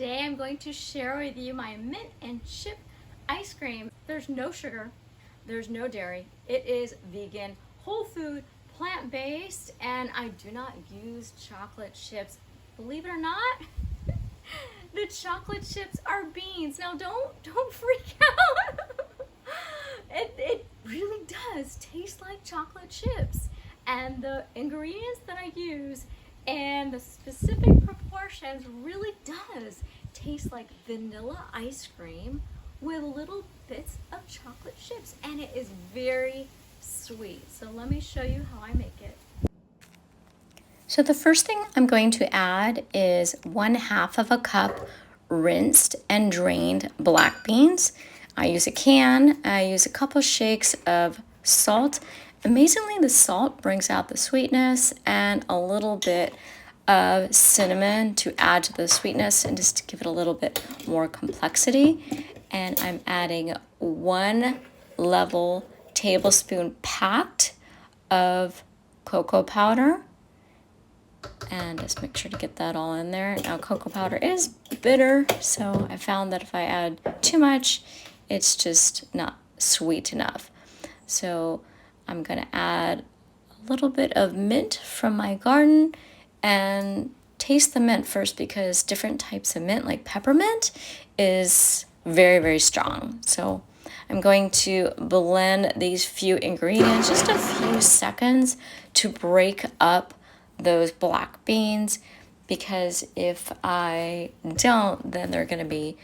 Today I'm going to share with you my mint and chip ice cream. There's no sugar, there's no dairy. It is vegan, whole food, plant-based, and I do not use chocolate chips. Believe it or not, the chocolate chips are beans. Now don't freak out. It really does taste like chocolate chips, and the ingredients that I use and the specific proportions really does taste like vanilla ice cream with little bits of chocolate chips, and it is very sweet. So let me show you how I make it. So the first thing I'm going to add is 1/2 of a cup rinsed and drained black beans. I use a can. I use a couple shakes of salt. Amazingly, the salt brings out the sweetness, and a little bit of cinnamon to add to the sweetness and just to give it a little bit more complexity. And I'm adding 1 level tablespoon packed of cocoa powder. And just make sure to get that all in there. Now, cocoa powder is bitter, so I found that if I add too much, it's just not sweet enough. So I'm gonna add a little bit of mint from my garden and taste the mint first, because different types of mint, like peppermint, is very, very strong. So I'm going to blend these few ingredients, just a few seconds, to break up those black beans, because if I don't, then they're going to be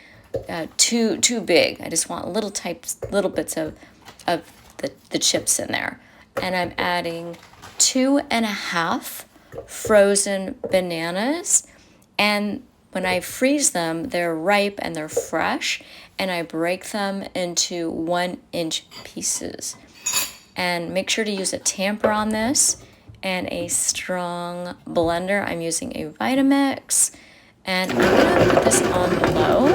too big. I just want little bits of the chips in there. And I'm adding 2.5 frozen bananas, and when I freeze them, they're ripe and they're fresh, and I break them into 1-inch pieces. And make sure to use a tamper on this and a strong blender. I'm using a Vitamix, and I'm gonna put this on low,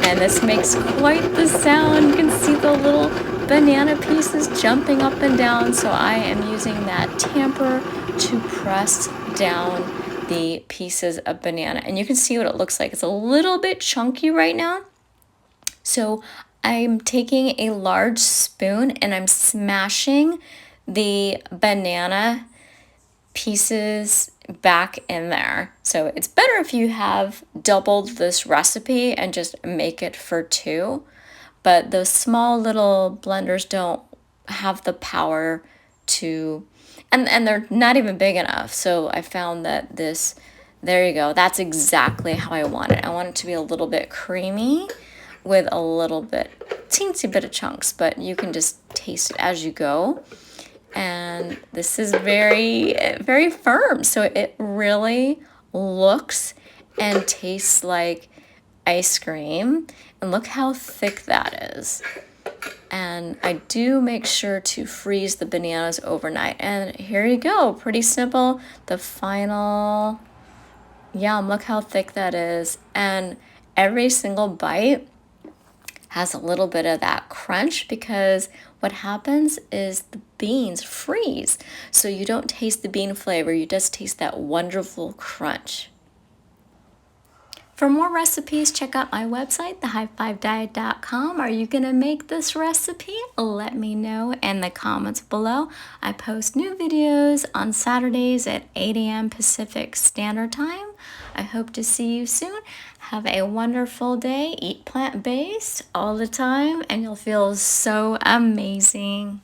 and this makes quite the sound. You can see the little banana pieces jumping up and down, so I am using that tamper to press down the pieces of banana, and you can see what it looks like. It's a little bit chunky right now, so I'm taking a large spoon and I'm smashing the banana pieces back in there. So it's better if you have doubled this recipe and just make it for 2, but those small little blenders don't have the power to, and they're not even big enough. So I found that this, there you go, that's exactly how I want it. I want it to be a little bit creamy with a little bit, teensy bit of chunks, but you can just taste it as you go. And this is very, very firm, so it really looks and tastes like ice cream. And look how thick that is. And I do make sure to freeze the bananas overnight. And here you go, pretty simple. The final, yum, look how thick that is. And every single bite has a little bit of that crunch, because what happens is the beans freeze. So you don't taste the bean flavor, you just taste that wonderful crunch. For more recipes, check out my website, thehigh5diet.com. Are you gonna make this recipe? Let me know in the comments below. I post new videos on Saturdays at 8 a.m. Pacific Standard Time. I hope to see you soon. Have a wonderful day. Eat plant-based all the time, and you'll feel so amazing.